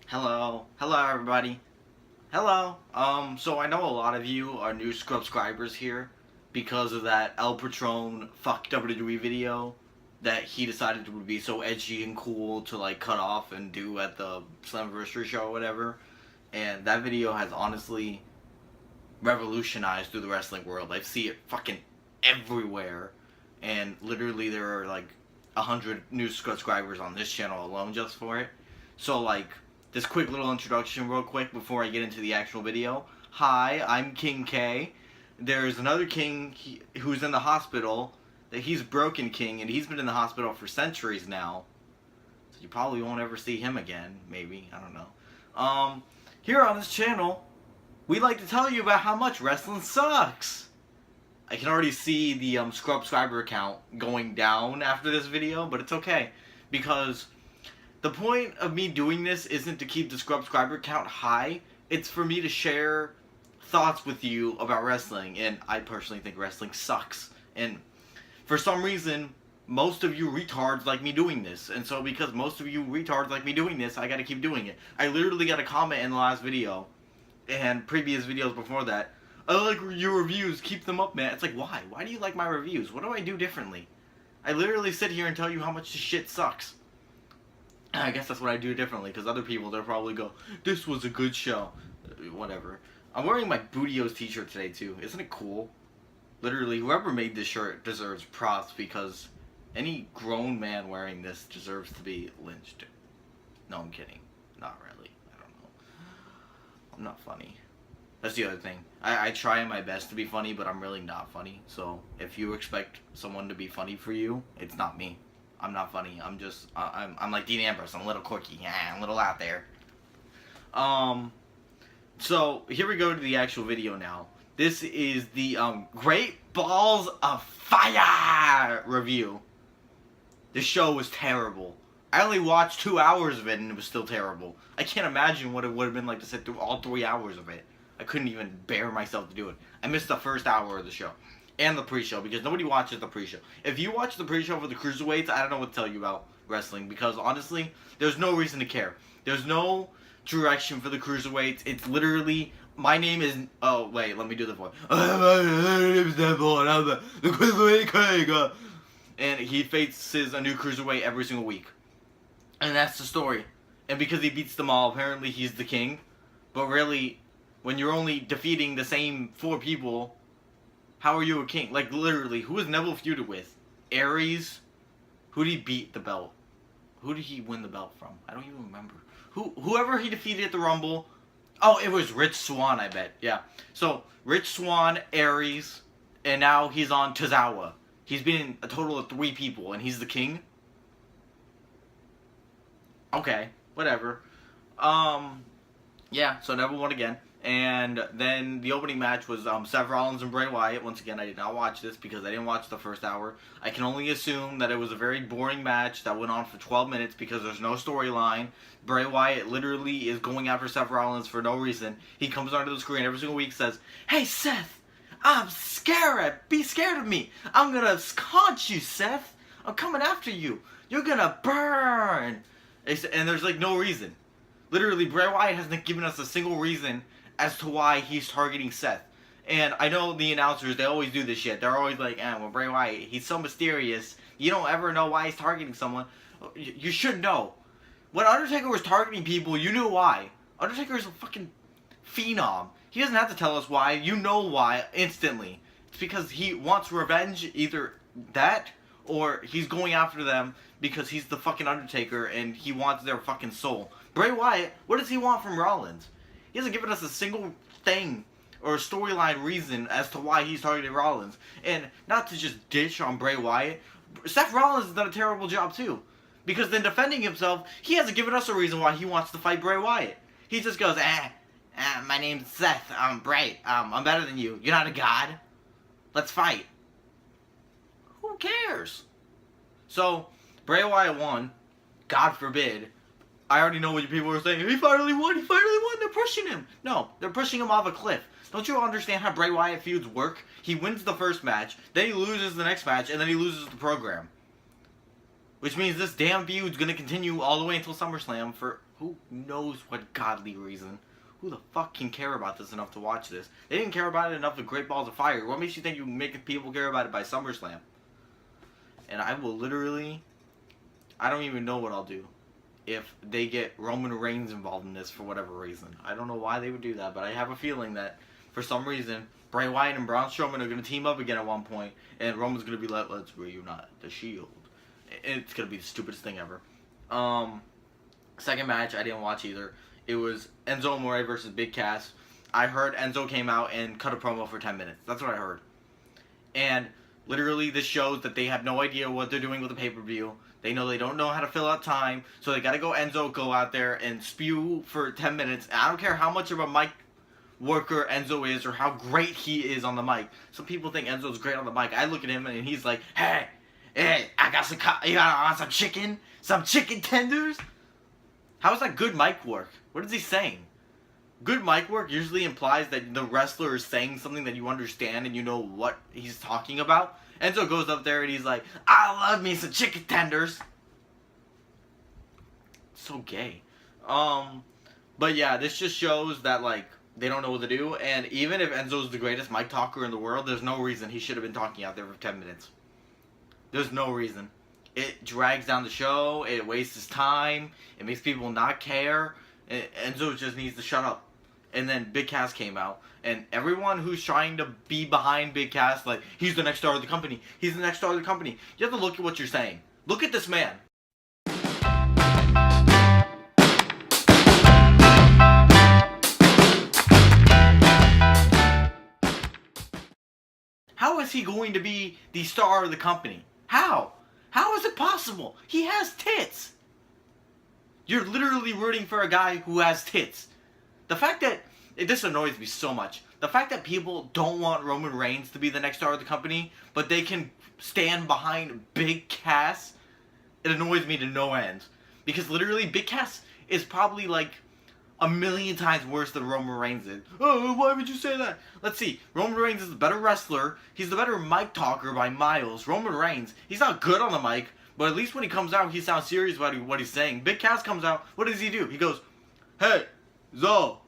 Hello everybody. Hello. So I know a lot of you are new subscribers here because of that El Patron fuck WWE video that he decided to be so edgy and cool to like cut off and do at the Slammiversary show or whatever. And that video has honestly revolutionized through the wrestling world. I see it fucking everywhere. And literally there are like 100 new subscribers on this channel alone just for it. So like this quick little introduction real quick before I get into the actual video. Hi, I'm King K. There's another king who's in the hospital. That he's Broken King, and he's been in the hospital for centuries now. So you probably won't ever see him again, maybe. I don't know. Here on this channel, we like to tell you about how much wrestling sucks. I can already see the subscriber count going down after this video, but it's okay. Because the point of me doing this isn't to keep the subscriber count high. It's for me to share thoughts with you about wrestling. And I personally think wrestling sucks. And for some reason, most of you retards like me doing this. And so because most of you retards like me doing this, I gotta keep doing it. I literally got a comment in the last video and previous videos before that. I like your reviews, keep them up, man. It's like, why? Why do you like my reviews? What do I do differently? I literally sit here and tell you how much this shit sucks. I guess that's what I do differently, because other people, they'll probably go, this was a good show. Whatever. I'm wearing my Bootios t-shirt today, too. Isn't it cool? Literally, whoever made this shirt deserves props, because any grown man wearing this deserves to be lynched. No, I'm kidding. Not really. I don't know. I'm not funny. That's the other thing. I try my best to be funny, but I'm really not funny. So, if you expect someone to be funny for you, it's not me. I'm not funny. I'm just, I'm like Dean Ambrose. I'm a little quirky. Yeah, I'm a little out there. So, here we go to the actual video now. This is the, Great Balls of Fire review. This show was terrible. I only watched 2 hours of it and it was still terrible. I can't imagine what it would have been like to sit through all 3 hours of it. I couldn't even bear myself to do it. I missed the first hour of the show. And the pre-show, because nobody watches the pre-show. If you watch the pre-show for the Cruiserweights, I don't know what to tell you about wrestling, because honestly, there's no reason to care. There's no direction for the Cruiserweights. It's literally, my name is, oh wait, let me do the voice. My name is Devil, and I'm the Cruiserweight King. And he faces a new Cruiserweight every single week. And that's the story. And because he beats them all, apparently he's the king. But really, when you're only defeating the same 4 people, how are you a king? Like, literally, who was Neville feuded with? Aries? Who did he beat the belt? Who did he win the belt from? I don't even remember. Whoever he defeated at the Rumble. Oh, it was Rich Swann, I bet. Yeah. So, Rich Swann, Aries, and now he's on Tozawa. He's beaten a total of 3 people, and he's the king? Okay, whatever. Yeah, so Neville won again. And then the opening match was Seth Rollins and Bray Wyatt. Once again, I did not watch this because I didn't watch the first hour. I can only assume that it was a very boring match that went on for 12 minutes because there's no storyline. Bray Wyatt literally is going after Seth Rollins for no reason. He comes onto the screen every single week, says, "Hey Seth, I'm scared. Be scared of me. I'm gonna haunt you, Seth. I'm coming after you. You're gonna burn." And there's like no reason. Literally, Bray Wyatt hasn't given us a single reason as to why he's targeting Seth. And I know the announcers, they always do this shit. They're always like, well, Bray Wyatt, he's so mysterious. You don't ever know why he's targeting someone. You should know. When Undertaker was targeting people, you knew why. Undertaker is a fucking phenom. He doesn't have to tell us why. You know why instantly. It's because he wants revenge, either that, or he's going after them because he's the fucking Undertaker and he wants their fucking soul. Bray Wyatt, what does he want from Rollins? He hasn't given us a single thing or a storyline reason as to why he's targeting Rollins. And not to just ditch on Bray Wyatt, Seth Rollins has done a terrible job too. Because then defending himself, he hasn't given us a reason why he wants to fight Bray Wyatt. He just goes, my name's Seth, I'm Bray, I'm better than you. You're not a god. Let's fight. Who cares? So, Bray Wyatt won. God forbid. I already know what you people are saying. He finally won. They're pushing him. No, they're pushing him off a cliff. Don't you understand how Bray Wyatt feuds work? He wins the first match, then he loses the next match, and then he loses the program. Which means this damn feud's gonna continue all the way until SummerSlam for Who knows what godly reason? Who the fuck can care about this enough to watch this? They didn't care about it enough with Great Balls of Fire. What makes you think you make people care about it by SummerSlam? And I will literally... I don't even know what I'll do if they get Roman Reigns involved in this for whatever reason. I don't know why they would do that, but I have a feeling that for some reason Bray Wyatt and Braun Strowman are going to team up again at one point, and Roman's going to be like, let's reunite the Shield. It's going to be the stupidest thing ever. Second match, I didn't watch either. It was Enzo Amore versus Big Cass. I heard Enzo came out and cut a promo for 10 minutes. That's what I heard. And literally this shows that they have no idea what they're doing with the pay-per-view. They don't know how to fill out time. So they got to go out there and spew for 10 minutes. And I don't care how much of a mic worker Enzo is or how great he is on the mic. Some people think Enzo's great on the mic. I look at him and he's like, hey, I got some chicken? Some chicken tenders? How is that good mic work? What is he saying? Good mic work usually implies that the wrestler is saying something that you understand and you know what he's talking about. Enzo goes up there and he's like, I love me some chicken tenders. So gay. But yeah, this just shows that, like, they don't know what to do. And even if Enzo's the greatest mic talker in the world, there's no reason he should have been talking out there for 10 minutes. There's no reason. It drags down the show. It wastes his time. It makes people not care. Enzo just needs to shut up. And then Big Cass came out. And everyone who's trying to be behind Big Cass, like, he's the next star of the company. He's the next star of the company. You have to look at what you're saying. Look at this man. How is he going to be the star of the company? How? How is it possible? He has tits. You're literally rooting for a guy who has tits. The fact that... This annoys me so much. The fact that people don't want Roman Reigns to be the next star of the company, but they can stand behind Big Cass, it annoys me to no end. Because literally, Big Cass is probably like a million times worse than Roman Reigns is. Oh, why would you say that? Let's see. Roman Reigns is the better wrestler. He's the better mic talker by miles. Roman Reigns, he's not good on the mic, but at least when he comes out, he sounds serious about what he's saying. Big Cass comes out, what does he do? He goes, hey, Zo,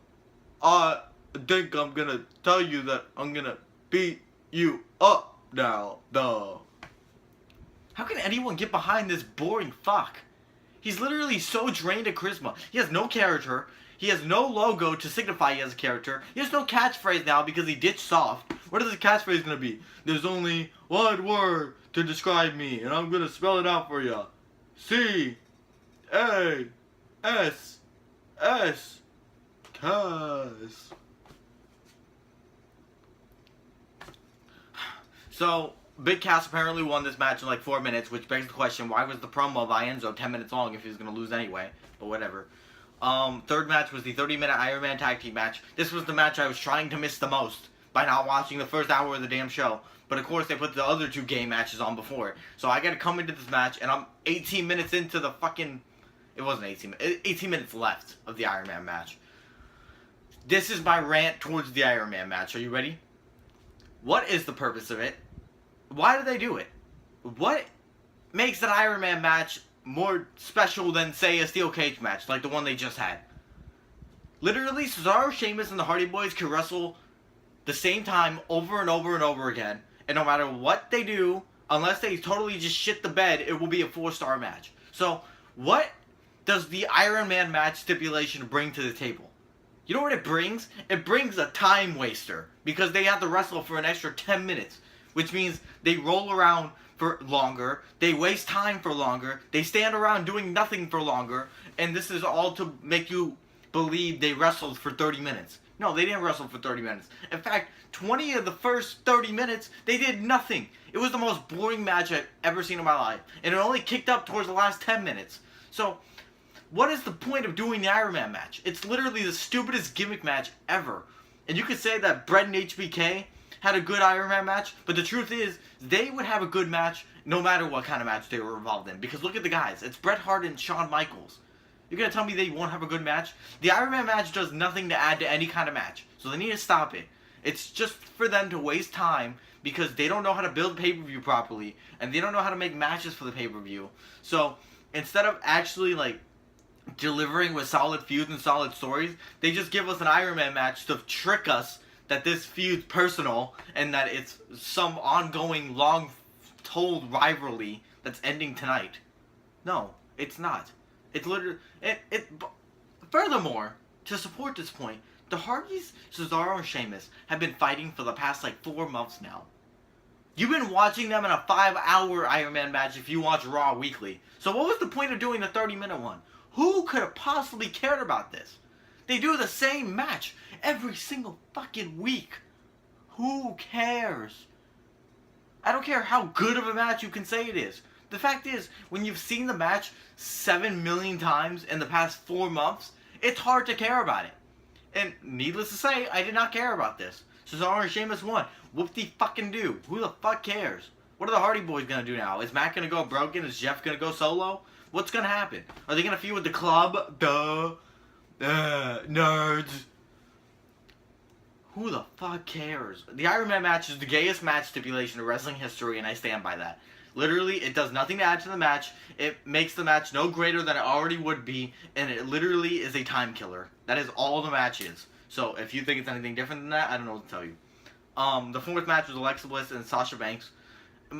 I think I'm gonna tell you that I'm gonna beat you up now, duh. How can anyone get behind this boring fuck? He's literally so drained of charisma. He has no character. He has no logo to signify he has a character. He has no catchphrase now because he ditched soft. What is his catchphrase gonna be? There's only one word to describe me, and I'm gonna spell it out for you. C-A-S-S. Cass. So, Big Cass apparently won this match in like 4 minutes, which begs the question, why was the promo by Enzo 10 minutes long if he was going to lose anyway? But whatever. Third match was the 30-minute Iron Man tag team match. This was the match I was trying to miss the most by not watching the first hour of the damn show. But of course, they put the other two game matches on before it. So I got to come into this match, and I'm 18 minutes into the fucking... It wasn't 18 minutes left of the Iron Man match. This is my rant towards the Iron Man match. Are you ready? What is the purpose of it? Why do they do it? What makes an Iron Man match more special than, say, a steel cage match like the one they just had? Literally, Cesaro, Sheamus, and the Hardy Boys can wrestle the same time over and over and over again. And no matter what they do, unless they totally just shit the bed, it will be a 4-star match. So, what does the Iron Man match stipulation bring to the table? You know what it brings? It brings a time waster. Because they have to wrestle for an extra 10 minutes. Which means they roll around for longer. They waste time for longer. They stand around doing nothing for longer. And this is all to make you believe they wrestled for 30 minutes. No, they didn't wrestle for 30 minutes. In fact, 20 of the first 30 minutes, they did nothing. It was the most boring match I've ever seen in my life. And it only kicked up towards the last 10 minutes. So, what is the point of doing the Iron Man match? It's literally the stupidest gimmick match ever. And you could say that Bret and HBK had a good Iron Man match, but the truth is, they would have a good match no matter what kind of match they were involved in. Because look at the guys. It's Bret Hart and Shawn Michaels. You're going to tell me they won't have a good match? The Iron Man match does nothing to add to any kind of match. So they need to stop it. It's just for them to waste time because they don't know how to build pay-per-view properly. And they don't know how to make matches for the pay-per-view. So instead of actually, like, delivering with solid feuds and solid stories. They just give us an Iron Man match to trick us that this feud's personal and that it's some ongoing, long-told rivalry that's ending tonight. No, it's not. It's literally... Furthermore, to support this point, the Hardys, Cesaro, and Sheamus have been fighting for the past, 4 months now. You've been watching them in a 5-hour Iron Man match if you watch Raw weekly. So what was the point of doing the 30-minute one? Who could have possibly cared about this? They do the same match every single fucking week. Who cares? I don't care how good of a match you can say it is. The fact is, when you've seen the match 7 million times in the past 4 months, it's hard to care about it. And needless to say, I did not care about this. Cesaro and Sheamus won. Whoop-de-fucking-do. Who the fuck cares? What are the Hardy Boys gonna do now? Is Matt gonna go broken? Is Jeff gonna go solo? What's gonna happen? Are they gonna feud with the club? Duh. Nerds. Who the fuck cares? The Iron Man match is the gayest match stipulation in wrestling history, and I stand by that. Literally, it does nothing to add to the match. It makes the match no greater than it already would be, and it literally is a time killer. That is all the match is. So, if you think it's anything different than that, I don't know what to tell you. The 4th match was Alexa Bliss and Sasha Banks.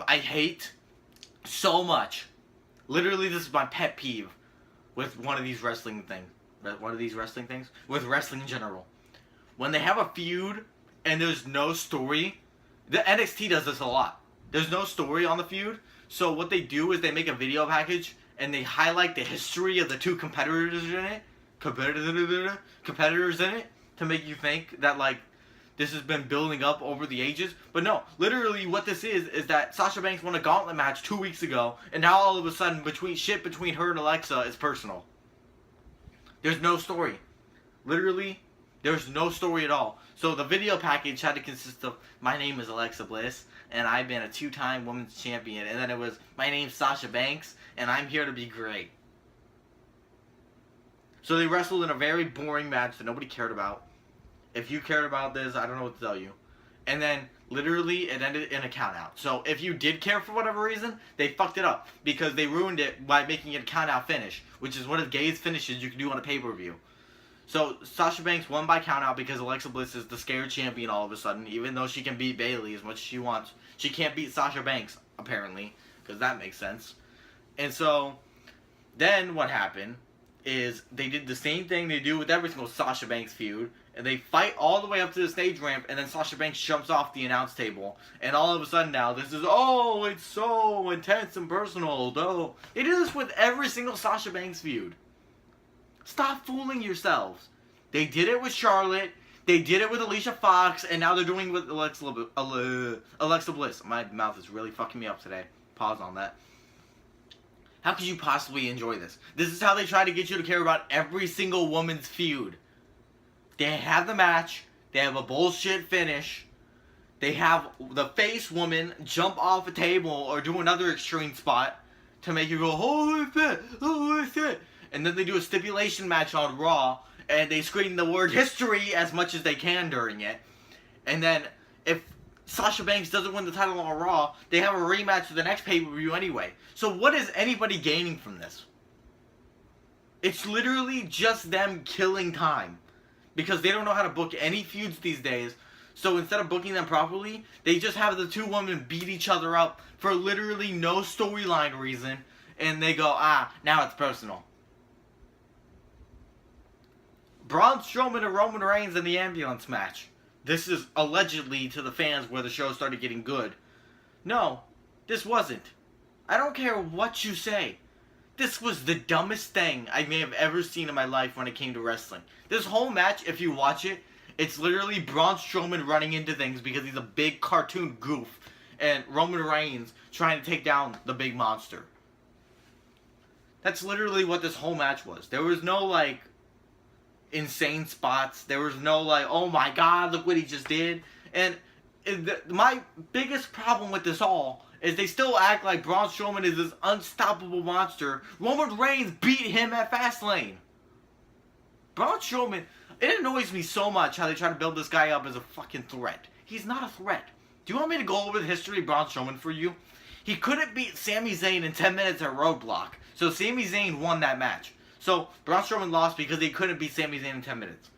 I hate so much. Literally, this is my pet peeve with one of these wrestling things. With wrestling in general. When they have a feud and there's no story, the NXT does this a lot. There's no story on the feud, so what they do is they make a video package and they highlight the history of the two competitors in it, to make you think that this has been building up over the ages. But no, literally what this is that Sasha Banks won a gauntlet match 2 weeks ago, and now all of a sudden between her and Alexa is personal. There's no story. Literally, there's no story at all. So the video package had to consist of, my name is Alexa Bliss, and I've been a 2-time women's champion. And then it was, my name's Sasha Banks, and I'm here to be great. So they wrestled in a very boring match that nobody cared about. If you cared about this, I don't know what to tell you. And then, literally, it ended in a countout. So if you did care for whatever reason, they fucked it up. Because they ruined it by making it a countout finish. Which is one of the gayest finishes you can do on a pay-per-view. So, Sasha Banks won by countout because Alexa Bliss is the scared champion all of a sudden. Even though she can beat Bayley as much as she wants. She can't beat Sasha Banks, apparently. Because that makes sense. And so, then what happened is they did the same thing they do with every single Sasha Banks feud. And they fight all the way up to the stage ramp, and then Sasha Banks jumps off the announce table. And all of a sudden now, this is, oh, it's so intense and personal, though. They do this with every single Sasha Banks feud. Stop fooling yourselves. They did it with Charlotte, they did it with Alicia Fox, and now they're doing it with Alexa Bliss. My mouth is really fucking me up today. Pause on that. How could you possibly enjoy this? This is how they try to get you to care about every single woman's feud. They have the match, they have a bullshit finish, they have the face woman jump off a table or do another extreme spot to make you go, holy shit, and then they do a stipulation match on Raw, and they scream the word history as much as they can during it, and then if Sasha Banks doesn't win the title on Raw, they have a rematch for the next pay-per-view anyway. So what is anybody gaining from this? It's literally just them killing time. Because they don't know how to book any feuds these days. So instead of booking them properly, they just have the two women beat each other up for literally no storyline reason. And they go, now it's personal. Braun Strowman and Roman Reigns in the ambulance match. This is allegedly to the fans where the show started getting good. No, this wasn't. I don't care what you say. This was the dumbest thing I may have ever seen in my life when it came to wrestling. This whole match, if you watch it, it's literally Braun Strowman running into things because he's a big cartoon goof. And Roman Reigns trying to take down the big monster. That's literally what this whole match was. There was no, insane spots. There was no, oh my god, look what he just did. And my biggest problem with this all is they still act like Braun Strowman is this unstoppable monster. Roman Reigns beat him at Fastlane. Braun Strowman, it annoys me so much how they try to build this guy up as a fucking threat. He's not a threat. Do you want me to go over the history of Braun Strowman for you? He couldn't beat Sami Zayn in 10 minutes at Roadblock, so Sami Zayn won that match. So Braun Strowman lost because he couldn't beat Sami Zayn in 10 minutes.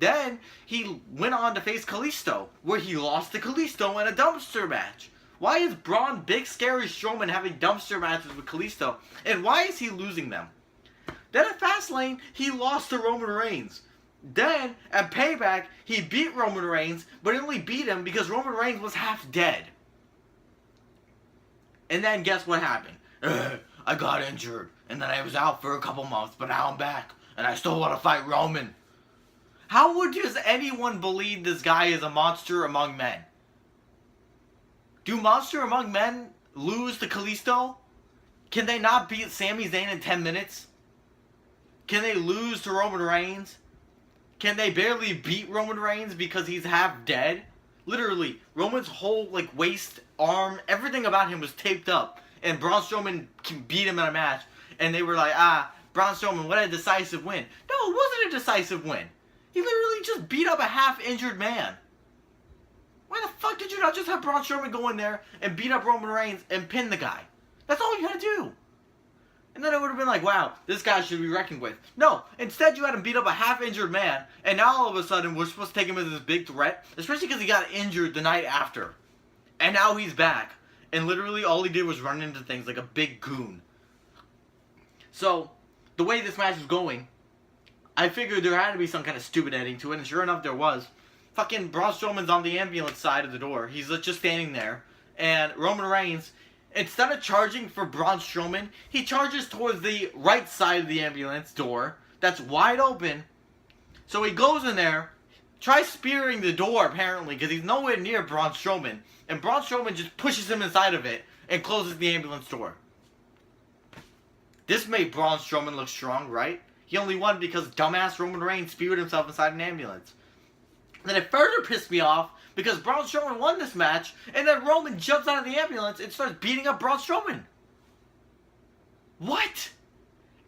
Then he went on to face Kalisto, where he lost to Kalisto in a dumpster match. Why is Braun Big Scary Strowman having dumpster matches with Kalisto? And why is he losing them? Then at Fastlane, he lost to Roman Reigns. Then, at Payback, he beat Roman Reigns, but he only beat him because Roman Reigns was half dead. And then guess what happened? I got injured, and then I was out for a couple months, but now I'm back, and I still want to fight Roman. How would just anyone believe this guy is a monster among men? Do Monster Among Men lose to Kalisto? Can they not beat Sami Zayn in 10 minutes? Can they lose to Roman Reigns? Can they barely beat Roman Reigns because he's half dead? Literally, Roman's whole waist, arm, everything about him was taped up. And Braun Strowman beat him in a match. And they were like, Braun Strowman, what a decisive win. No, it wasn't a decisive win. He literally just beat up a half-injured man. Why the fuck did you not just have Braun Strowman go in there and beat up Roman Reigns and pin the guy? That's all you had to do. And then it would have been like, wow, this guy should be reckoned with. No, instead you had him beat up a half-injured man, and now all of a sudden we're supposed to take him as this big threat, especially because he got injured the night after. And now he's back. And literally all he did was run into things like a big goon. So, the way this match was going, I figured there had to be some kind of stupid ending to it, and sure enough there was. Fucking Braun Strowman's on the ambulance side of the door. He's just standing there. And Roman Reigns, instead of charging for Braun Strowman, he charges towards the right side of the ambulance door. That's wide open. So he goes in there, tries spearing the door apparently, because he's nowhere near Braun Strowman. And Braun Strowman just pushes him inside of it and closes the ambulance door. This made Braun Strowman look strong, right? He only won because dumbass Roman Reigns speared himself inside an ambulance. Then it further pissed me off because Braun Strowman won this match, and then Roman jumps out of the ambulance and starts beating up Braun Strowman. What?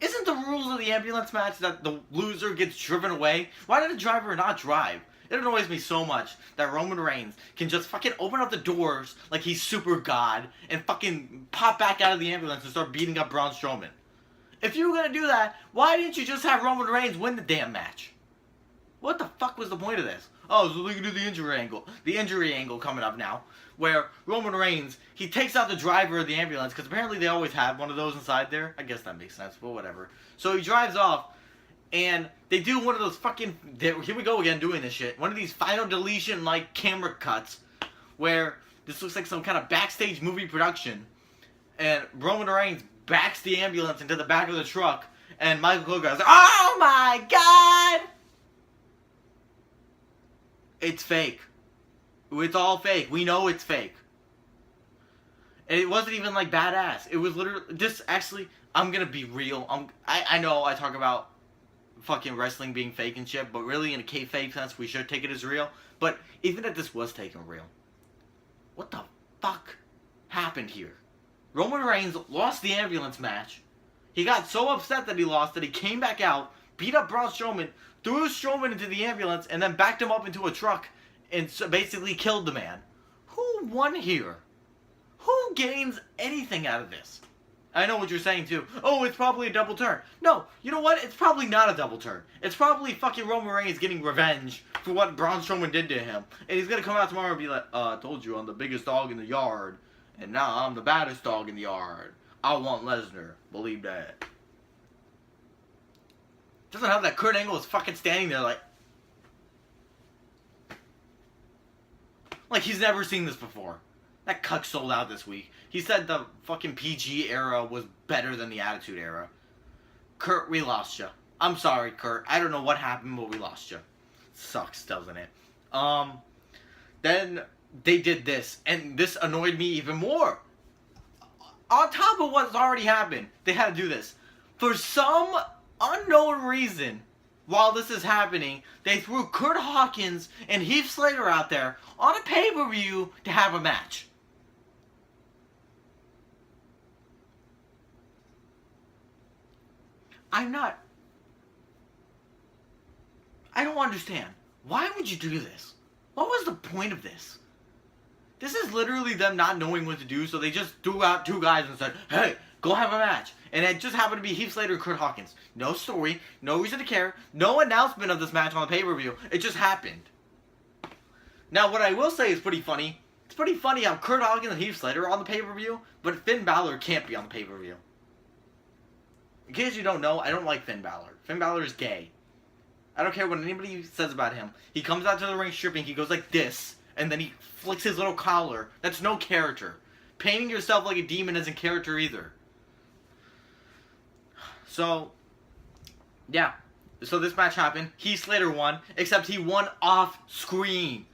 Isn't the rules of the ambulance match that the loser gets driven away? Why did the driver not drive? It annoys me so much that Roman Reigns can just fucking open up the doors like he's super god and fucking pop back out of the ambulance and start beating up Braun Strowman. If you were gonna do that, why didn't you just have Roman Reigns win the damn match? What the fuck was the point of this? Oh, so look at the injury angle. The injury angle coming up now. Where Roman Reigns, he takes out the driver of the ambulance, because apparently they always have one of those inside there. I guess that makes sense, but whatever. So he drives off, and they do one of those fucking, here we go again doing this shit, one of these final deletion like camera cuts, where this looks like some kind of backstage movie production, and Roman Reigns backs the ambulance into the back of the truck, and Michael Cole goes, oh my god! It's fake. It's all fake. We know it's fake. And it wasn't even like badass. It was literally just actually. I'm gonna be real. I know I talk about fucking wrestling being fake and shit, but really in a kayfabe sense, we should take it as real. But even if this was taken real, what the fuck happened here? Roman Reigns lost the ambulance match. He got so upset that he lost that he came back out, beat up Braun Strowman, threw Strowman into the ambulance, and then backed him up into a truck and so basically killed the man. Who won here? Who gains anything out of this? I know what you're saying too. Oh, it's probably a double turn. No, you know what? It's probably not a double turn. It's probably fucking Roman Reigns getting revenge for what Braun Strowman did to him. And he's gonna come out tomorrow and be like, I told you I'm the biggest dog in the yard. And now I'm the baddest dog in the yard. I want Lesnar. Believe that. Doesn't have that Kurt Angle is fucking standing there like he's never seen this before. That cuck sold out this week. He said the fucking PG era was better than the Attitude era. Kurt, we lost you. I'm sorry, Kurt. I don't know what happened, but we lost you. Sucks, doesn't it? Then they did this, and this annoyed me even more. On top of what's already happened, they had to do this. For some unknown reason, while this is happening, they threw Kurt Hawkins and Heath Slater out there on a pay-per-view to have a match. I don't understand. Why would you do this? What was the point of this? This is literally them not knowing what to do, so they just threw out 2 guys and said, hey, go have a match. And it just happened to be Heath Slater and Kurt Hawkins. No story, no reason to care, no announcement of this match on the pay-per-view. It just happened. Now, what I will say is pretty funny. It's pretty funny how Kurt Hawkins and Heath Slater are on the pay-per-view, but Finn Balor can't be on the pay-per-view. In case you don't know, I don't like Finn Balor. Finn Balor is gay. I don't care what anybody says about him. He comes out to the ring stripping, he goes like this, and then he flicks his little collar. That's no character. Painting yourself like a demon isn't character either. So, yeah. So this match happened. Heath Slater won, except he won off screen.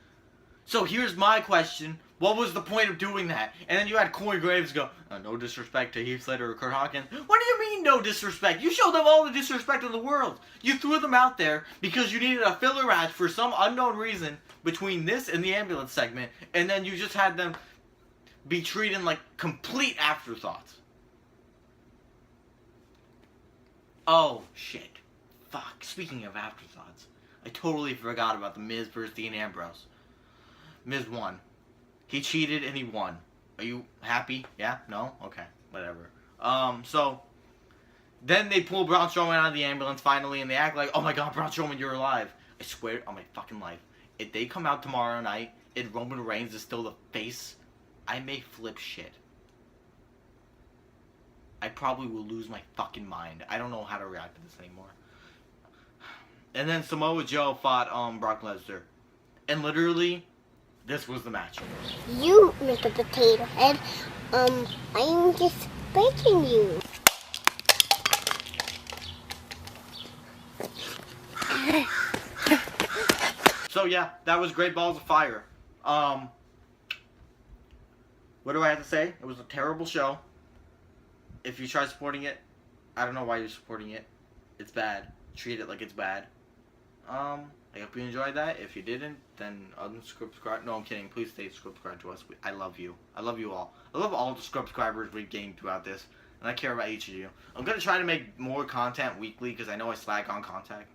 So here's my question. What was the point of doing that? And then you had Corey Graves go, no disrespect to Heath Slater or Kurt Hawkins. What do you mean no disrespect? You showed them all the disrespect in the world. You threw them out there because you needed a filler match for some unknown reason between this and the ambulance segment. And then you just had them be treated like complete afterthoughts. Oh, shit. Fuck. Speaking of afterthoughts, I totally forgot about the Miz versus Dean Ambrose. Miz won. He cheated and he won. Are you happy? Yeah? No? Okay. Whatever. So, then they pull Braun Strowman out of the ambulance finally, and they act like, oh my god, Braun Strowman, you're alive. I swear on my fucking life, if they come out tomorrow night and Roman Reigns is still the face, I may flip shit. I probably will lose my fucking mind. I don't know how to react to this anymore. And then Samoa Joe fought Brock Lesnar. And literally, this was the match. You, Mr. Potato Head, I'm just breaking you. So yeah, that was Great Balls of Fire. What do I have to say? It was a terrible show. If you try supporting it, I don't know why you're supporting it. It's bad. Treat it like it's bad. I hope you enjoyed that. If you didn't, then unsubscribe. No, I'm kidding. Please stay subscribed to us. I love you. I love you all. I love all the subscribers we've gained throughout this. And I care about each of you. I'm going to try to make more content weekly because I know I slag on content.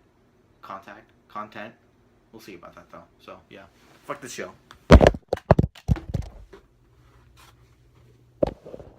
We'll see about that though. So, yeah. Fuck this show.